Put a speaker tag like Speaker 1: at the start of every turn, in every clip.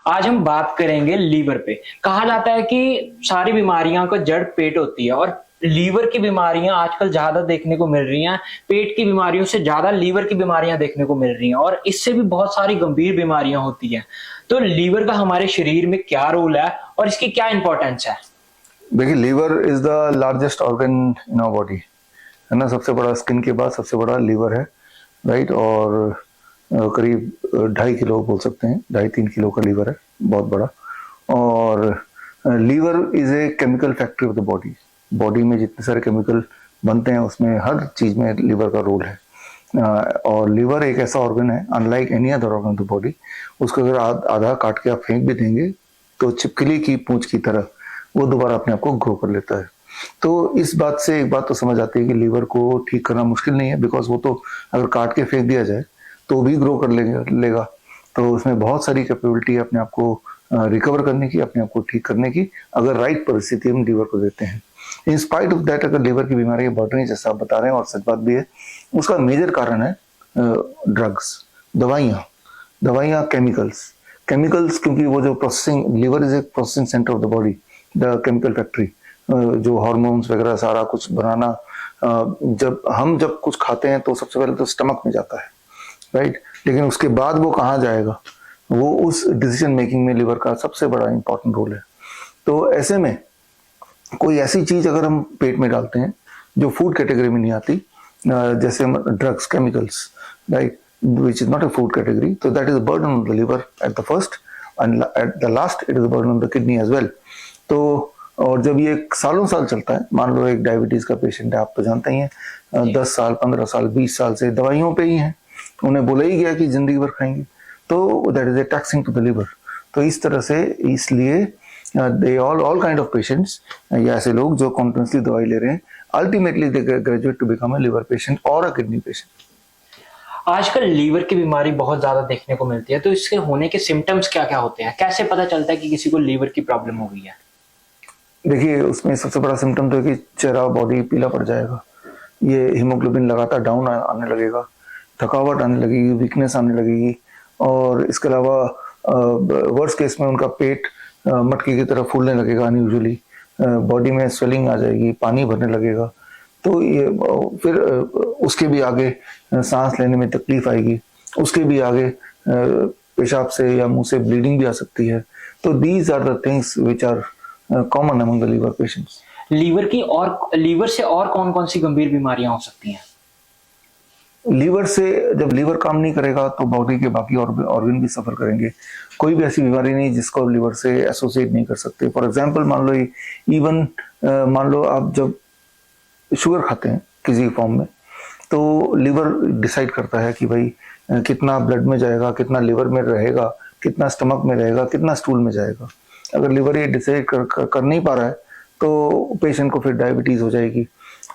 Speaker 1: आज हम बात करेंगे लीवर पे। कहा जाता है कि सारी बीमारियों का जड़ पेट होती है और लीवर की बीमारियां आजकल ज्यादा देखने को मिल रही हैं। पेट की बीमारियों से ज्यादा लीवर की बीमारियां देखने को मिल रही हैं और इससे भी बहुत सारी गंभीर बीमारियां होती हैं। तो लीवर का हमारे शरीर में क्या रोल है और इसकी क्या इंपॉर्टेंस है?
Speaker 2: देखिए, liver is the largest organ in our body, है ना। सबसे बड़ा स्किन के बाद सबसे बड़ा लीवर है, राइट। और करीब 2.5 किलो बोल सकते हैं, 2.5-3 किलो का लीवर है, बहुत बड़ा। और liver is a chemical factory of the body. Body में जितने सारे केमिकल बनते हैं उसमें हर चीज में लीवर का रोल है। और लीवर एक ऐसा ऑर्गन है, unlike any other organ of the body, उसको अगर आधा काट के आप फेंक भी देंगे तो छिपकली की पूंछ की तरह वो दोबारा अपने आप को ग्रो कर लेता है। तो इस बात से एक बात तो समझ आती है कि लीवर को ठीक करना मुश्किल नहीं है, बिकॉज वो तो अगर काट के फेंक दिया जाए तो भी ग्रो कर लेगा। तो उसमें बहुत सारी कैपेबिलिटी है अपने आप को रिकवर करने की, अपने आप को ठीक करने की, अगर राइट परिस्थिति हम लीवर को देते हैं। इन स्पाइट ऑफ दैट, अगर लीवर की बीमारी बढ़ रही है जैसा आप बता रहे हैं, और सच बात भी है, उसका मेजर कारण है ड्रग्स, दवाइयाँ, केमिकल्स, क्योंकि वो जो processing, liver is a processing centre of the body, the chemical factory, जो हार्मोन्स वगैरह सारा कुछ बनाना। जब कुछ खाते हैं तो सबसे पहले तो स्टमक में जाता है, राइट। लेकिन उसके बाद वो कहाँ जाएगा, वो उस डिसीजन मेकिंग में लीवर का सबसे बड़ा इंपॉर्टेंट रोल है। तो ऐसे में कोई ऐसी चीज अगर हम पेट में डालते हैं जो फूड कैटेगरी में नहीं आती, जैसे drugs, chemicals, right, which is not a food category, so that is a burden on the liver at the first, and at the last it is a burden on the kidney as well. तो और जब ये सालों साल चलता है, मान लो एक डायबिटीज का पेशेंट है, आप तो जानते ही हैं, 10 साल, 15 साल, 20 साल से दवाइयों पे ही हैं, उन्हें बोला ही गया कि जिंदगी भर खाएंगे, तो that is a taxing to the liver. तो इस तरह से, इसलिए they all kind of patients, या ऐसे लोग जो कॉन्टिन्यूसली दवाई ले रहे हैं, ultimately they graduate to become a liver patient और अ किडनी पेशेंट।
Speaker 1: आजकल लीवर की बीमारी बहुत ज्यादा देखने को मिलती है, तो इसके होने के सिम्टम्स क्या क्या होते हैं? कैसे पता चलता है कि किसी को लीवर की प्रॉब्लम हो गई है?
Speaker 2: देखिए, उसमें सबसे बड़ा सिम्टम तो है कि चेहरा, बॉडी पीला पड़ जाएगा, ये हीमोग्लोबिन लगातार डाउन आने लगेगा, थकावट आने लगेगी, वीकनेस आने लगेगी, और इसके अलावा वर्स्ट केस में उनका पेट मटकी की तरह फूलने लगेगा अनयूजुअली, बॉडी में स्वेलिंग आ जाएगी, पानी भरने लगेगा। तो ये फिर उसके भी आगे सांस लेने में तकलीफ आएगी, उसके भी आगे पेशाब से या मुंह से ब्लीडिंग भी आ सकती है। तो these are the things which are common among the liver patients.
Speaker 1: Liver से और कौन कौन सी गंभीर बीमारियां हो सकती हैं?
Speaker 2: लीवर से, जब लीवर काम नहीं करेगा तो बॉडी के बाकी ऑर्गन भी सफर करेंगे। कोई भी ऐसी बीमारी नहीं जिसको लीवर से एसोसिएट नहीं कर सकते। फॉर एग्जाम्पल, मान लो इवन मान लो आप जब शुगर खाते हैं किसी फॉर्म में, तो लिवर डिसाइड करता है कि भाई कितना ब्लड में जाएगा, कितना लिवर में रहेगा, कितना स्टमक में रहेगा, कितना स्टूल में जाएगा। अगर लिवर ये डिसाइड कर नहीं पा रहा है तो पेशेंट को फिर डायबिटीज हो जाएगी,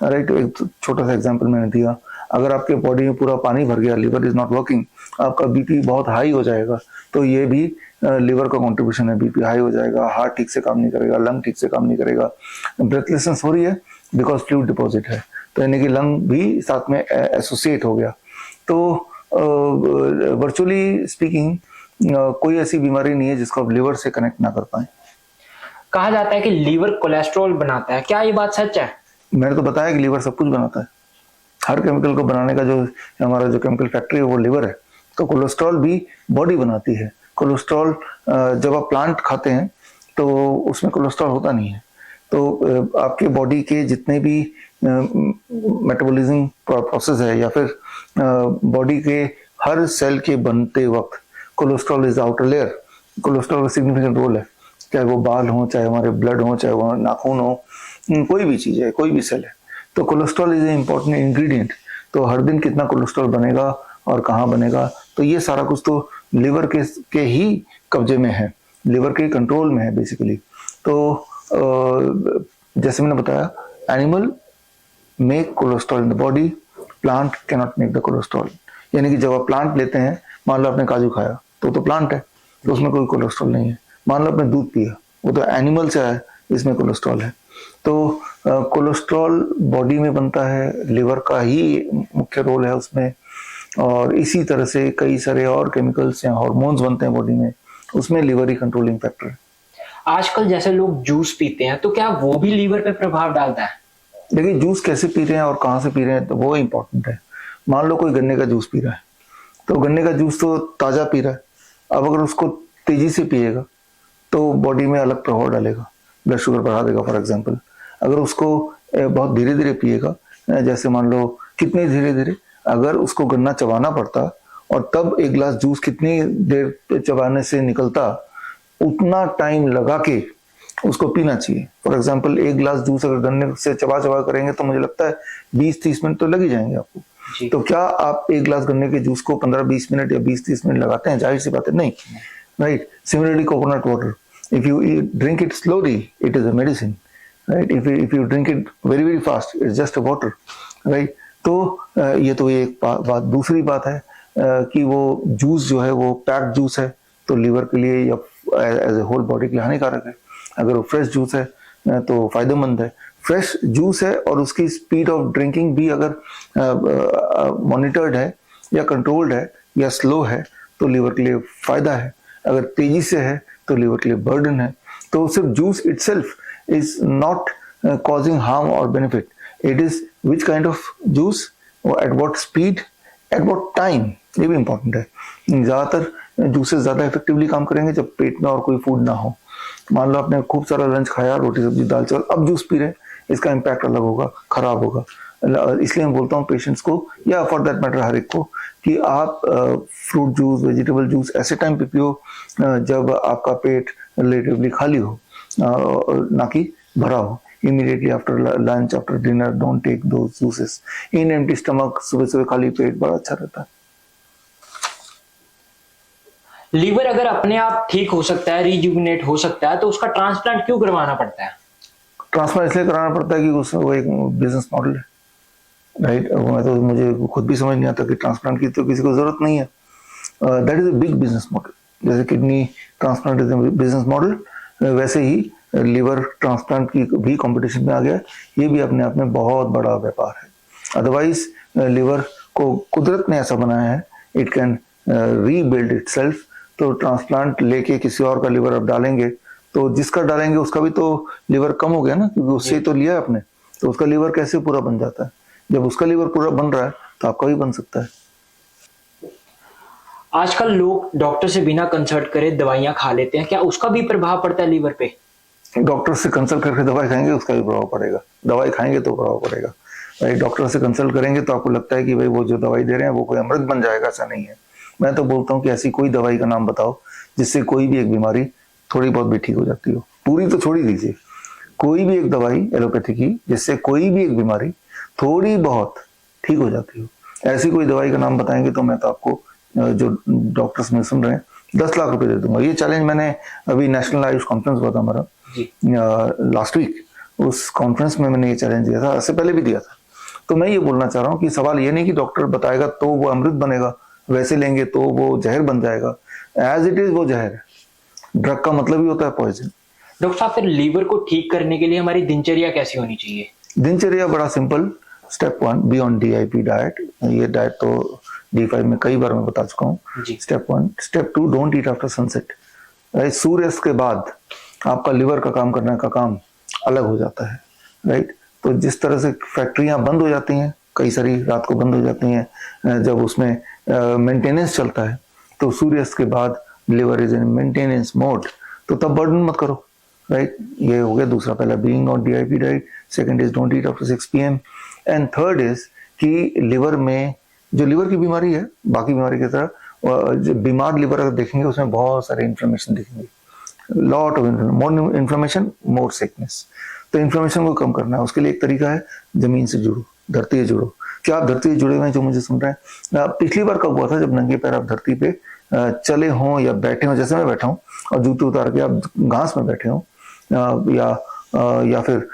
Speaker 2: राइट। एक छोटा सा एग्जांपल मैंने दिया, अगर आपके बॉडी में पूरा पानी भर गया, लिवर इज नॉट वर्किंग, आपका बीपी बहुत हाई हो जाएगा, तो ये भी लिवर का कंट्रीब्यूशन है। बीपी हाई हो जाएगा, हार्ट ठीक से काम नहीं करेगा, लंग ठीक से काम नहीं करेगा, ब्रेथलेसनेस हो रही है बिकॉज फ्लूइड डिपॉजिट है, तो यानी कि लंग भी साथ में एसोसिएट हो गया। तो वर्चुअली स्पीकिंग कोई ऐसी बीमारी नहीं है जिसको आप लिवर से कनेक्ट ना कर पाए।
Speaker 1: कहा जाता है कि लीवर कोलेस्ट्रॉल बनाता है, क्या ये बात सच है?
Speaker 2: मैंने तो बताया कि लीवर सब कुछ बनाता है। हर केमिकल को बनाने का जो हमारा जो केमिकल फैक्ट्री है वो लिवर है। तो कोलेस्ट्रॉल भी बॉडी बनाती है। कोलेस्ट्रॉल जब आप प्लांट खाते हैं तो उसमें कोलेस्ट्रॉल होता नहीं है। तो आपके बॉडी के जितने भी मेटाबॉलिज्म प्रोसेस है, या फिर बॉडी के हर सेल के बनते वक्त cholesterol is outer layer. Cholesterol का सिग्निफिकेंट रोल है, चाहे वो बाल हो, चाहे हमारे ब्लड हो, चाहे वो नाखून हो, कोई भी चीज है, कोई भी सेल है। तो cholesterol is a important ingredient. तो हर दिन कितना कोलेस्ट्रॉल बनेगा और कहाँ बनेगा, तो ये सारा कुछ तो लिवर के ही कब्जे में है, लिवर के कंट्रोल में है बेसिकली। तो जैसे मैंने बताया, animal make cholesterol in the body, plant can not make the cholesterol. यानी कि जब आप प्लांट लेते हैं, मान लो आपने काजू खाया तो प्लांट है, तो उसमें कोई कोलेस्ट्रॉल नहीं है। मान लो आपने दूध पिया, वो तो एनिमल से आया, इसमें कोलेस्ट्रॉल है। तो कोलेस्ट्रॉल बॉडी में बनता है, लिवर का ही मुख्य रोल है उसमें। और इसी तरह से कई सारे और केमिकल्स या हार्मोन्स बनते हैं बॉडी में, उसमें लीवर ही कंट्रोलिंग फैक्टर है।
Speaker 1: आजकल जैसे लोग जूस पीते हैं, तो क्या वो भी लीवर पे प्रभाव डालता है?
Speaker 2: देखिए जूस कैसे पी रहे हैं और कहाँ से पी रहे हैं तो वो इम्पोर्टेंट है। मान लो कोई गन्ने का जूस पी रहा है, तो गन्ने का जूस तो ताज़ा पी रहा है, अब अगर उसको तेजी से पिएगा तो बॉडी में अलग प्रभाव डालेगा, ब्लड शुगर बढ़ा देगा फॉर एग्जांपल। अगर उसको बहुत धीरे धीरे पिएगा, जैसे मान लो कितने धीरे धीरे, अगर उसको गन्ना चबाना पड़ता और तब एक गिलास जूस कितनी देर चबाने से निकलता, उतना टाइम लगा के उसको पीना चाहिए। फॉर एग्जांपल एक गिलास जूस अगर गन्ने से चबा चबा करेंगे तो मुझे लगता है 20-30 मिनट तो लग ही जाएंगे आपको। तो क्या आप एक गिलास गन्ने के जूस को 15-20 मिनट या 20-30 मिनट लगाते हैं? जाहिर सी बात है नहीं, right. Similarly coconut water, if you drink it slowly it is a medicine, right? If you drink it very very fast it's just a water, right? तो ये तो एक बात। दूसरी बात है कि वो जूस जो है वो पैक्ड जूस है, तो लीवर के लिए या एज ए होल बॉडी के लिए हानिकारक है। अगर वो फ्रेश जूस है तो फायदेमंद है। फ्रेश जूस है और उसकी स्पीड ऑफ ड्रिंकिंग भी अगर मॉनिटर्ड है या कंट्रोल्ड है या स्लो है तो लीवर के लिए फायदा है। अगर तेजी से है तो लीवर के लिए बर्डन है। तो सिर्फ juice itself is not causing harm और benefit, it is which kind of juice, at what speed, at what time, ये भी इंपॉर्टेंट है। ज्यादातर जूसेस ज्यादा इफेक्टिवली काम करेंगे जब पेट में और कोई फूड ना हो। मान लो आपने खूब सारा लंच खाया, रोटी सब्जी दाल चावल, अब जूस पी रहे हैं, इसका इम्पैक्ट अलग होगा, खराब होगा। इसलिए मैं बोलता हूँ पेशेंट्स को या फॉर दैट मैटर हर एक को कि आप फ्रूट जूस, वेजिटेबल जूस ऐसे टाइम पे पियो जब आपका पेट रिलेटिवली खाली हो, ना कि भरा हो। Immediately after lunch, after dinner, don't take those juices in empty stomach. सुबह सुबह खाली पेट बड़ा अच्छा रहता है।
Speaker 1: लीवर अगर अपने आप ठीक हो सकता है, रिजुविनेट हो सकता है, तो उसका ट्रांसप्लांट क्यों करवाना पड़ता है?
Speaker 2: ट्रांसप्लांट इसलिए कराना पड़ता है कि वो एक बिजनेस मॉडल है, राइट। मैं तो मुझे खुद भी समझ नहीं आता कि ट्रांसप्लांट की तो किसी को जरूरत नहीं है। That is a big business model. जैसे kidney transplant is a business model, वैसे ही लीवर ट्रांसप्लांट की भी कंपटीशन में आ गया। ये भी अपने आप में बहुत बड़ा व्यापार है। अदरवाइज लीवर को कुदरत ने ऐसा बनाया है, इट कैन रीबिल्ड इटसेल्फ। तो ट्रांसप्लांट लेके किसी और का लीवर अब डालेंगे तो जिसका डालेंगे उसका भी तो लीवर कम हो गया ना, क्योंकि उससे तो लिया है आपने, तो उसका लीवर कैसे पूरा बन जाता है? जब उसका लीवर पूरा बन रहा है तो आपका भी बन सकता है।
Speaker 1: आजकल लोग डॉक्टर से बिना कंसल्ट करे दवाइयां खा लेते हैं, क्या उसका भी प्रभाव पड़ता है लीवर पे?
Speaker 2: डॉक्टर से कंसल्ट करके दवाई खाएंगे उसका भी प्रभाव पड़ेगा, दवाई खाएंगे तो प्रभाव पड़ेगा, राइट। डॉक्टर से कंसल्ट करेंगे तो आपको लगता है कि भाई वो जो दवाई दे रहे हैं वो कोई अमृत बन जाएगा, ऐसा नहीं है। मैं तो बोलता हूँ कि ऐसी कोई दवाई का नाम बताओ जिससे कोई भी एक बीमारी थोड़ी बहुत भी ठीक हो जाती हो। पूरी तो छोड़ ही दीजिए, कोई भी एक दवाई एलोपैथी की जिससे कोई भी एक बीमारी थोड़ी बहुत ठीक हो जाती हो, ऐसी कोई दवाई का नाम बताएंगे तो मैं तो आपको जो डॉक्टर्स में सुन रहे हैं 10 लाख रुपए दे दूंगा। ये चैलेंज मैंने अभी नेशनल आयुष कॉन्फ्रेंस हुआ था हमारा लास्ट वीक, उस कॉन्फ्रेंस में मैंने ये चैलेंज दिया था, इससे पहले भी दिया था। तो मैं ये बोलना चाह रहा हूँ कि सवाल ये नहीं कि डॉक्टर बताएगा तो वो अमृत बनेगा, वैसे लेंगे तो वो जहर बन जाएगा। एज इट इज वो जहर है। ड्रग का मतलब ही होता है पॉइजन।
Speaker 1: डॉक्टर साहब, फिर लीवर को ठीक करने के लिए हमारी दिनचर्या कैसी होनी चाहिए?
Speaker 2: दिनचर्या बड़ा simple. Step 1, be on DIP diet. ये डाइट तो D5 में कई बार मैं बता चुका हूँ। Step 1। Step 2, don't eat after sunset. सूर्यास्त के बाद आपका लिवर का काम करने का काम अलग हो जाता है, राइट। तो जिस तरह से फैक्ट्रियां बंद हो जाती हैं, कई सारी रात को बंद हो जाती हैं, जब उसमें मेंटेनेंस चलता है, तो सूर्यास्त के बाद liver is in maintenance mode, तो तब बर्डन मत करो, राइट। ये हो गया दूसरा। पहला being on DIP diet, second is don't eat after 6 PM, and third is कि लिवर में जो लिवर की बीमारी है, बाकी बीमारी की तरह जो बीमार लिवर अगर देखेंगे उसमें बहुत सारे इन्फ्लेमेशन दिखेंगे, lot of more inflammation, more sickness. तो इन्फ्लेमेशन को कम करना है, उसके लिए एक तरीका है जमीन से जुड़ो, धरती से जुड़ो। क्या आप धरती से जुड़े हुए हैं जो मुझे सुन रहे हैं? पिछली बार कब हुआ था जब नंगे पैर आप धरती पे चले हों या बैठे हों, जैसे मैं बैठा हूँ, और जूते उतार के आप घास में बैठे हों, या फिर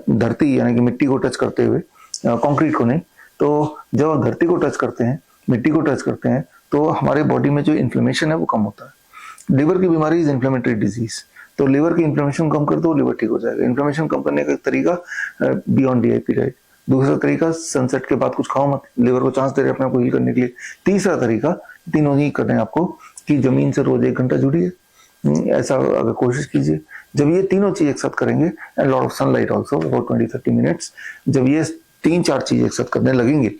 Speaker 2: धरती यानी कि मिट्टी को टच करते हुए, कंक्रीट को नहीं। तो जब आप धरती को टच करते हैं, मिट्टी को टच करते हैं, तो हमारे बॉडी में जो इन्फ्लेमेशन है वो कम होता है। लिवर की बीमारी इज इन्फ्लेमेटरी डिजीज, तो लिवर की इन्फ्लेमेशन कम कर दो, लिवर ठीक हो जाएगा। इन्फ्लेमेशन कम करने का एक तरीका बियॉन्ड DIP डाइट। दूसरा तरीका सनसेट के बाद कुछ खाओ मत, लिवर को चांस दे रहे अपने आप को हील करने के लिए। तीसरा तरीका, तीनों ही करने हैं आपको, कि जमीन से रोज 1 घंटा जुड़िए, ऐसा अगर कोशिश कीजिए, जब ये तीनों चीज एक साथ करेंगे and lot of sunlight also about 20-30 minutes, जब ये 3-4 चीज एक साथ करने लगेंगे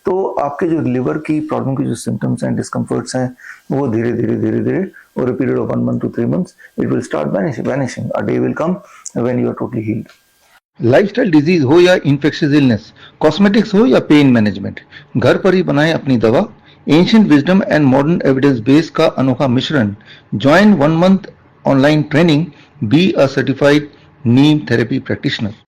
Speaker 2: तो आपके जो लिवर की प्रॉब्लम की जो सिम्टम्स हैं, डिस्कम्फर्ट्स हैं, वो धीरे धीरे over a period of 1 month to 3 months it will start vanishing. A day will come when you are totally healed.
Speaker 3: Lifestyle disease हो या इन्फेक्शियस इलनेस, कॉस्मेटिक्स हो या पेन मैनेजमेंट, घर पर ही बनाएं अपनी दवा. Ancient wisdom and modern evidence base का अनोखा मिश्रण. Join 1 month online training, be a certified Neem therapy practitioner.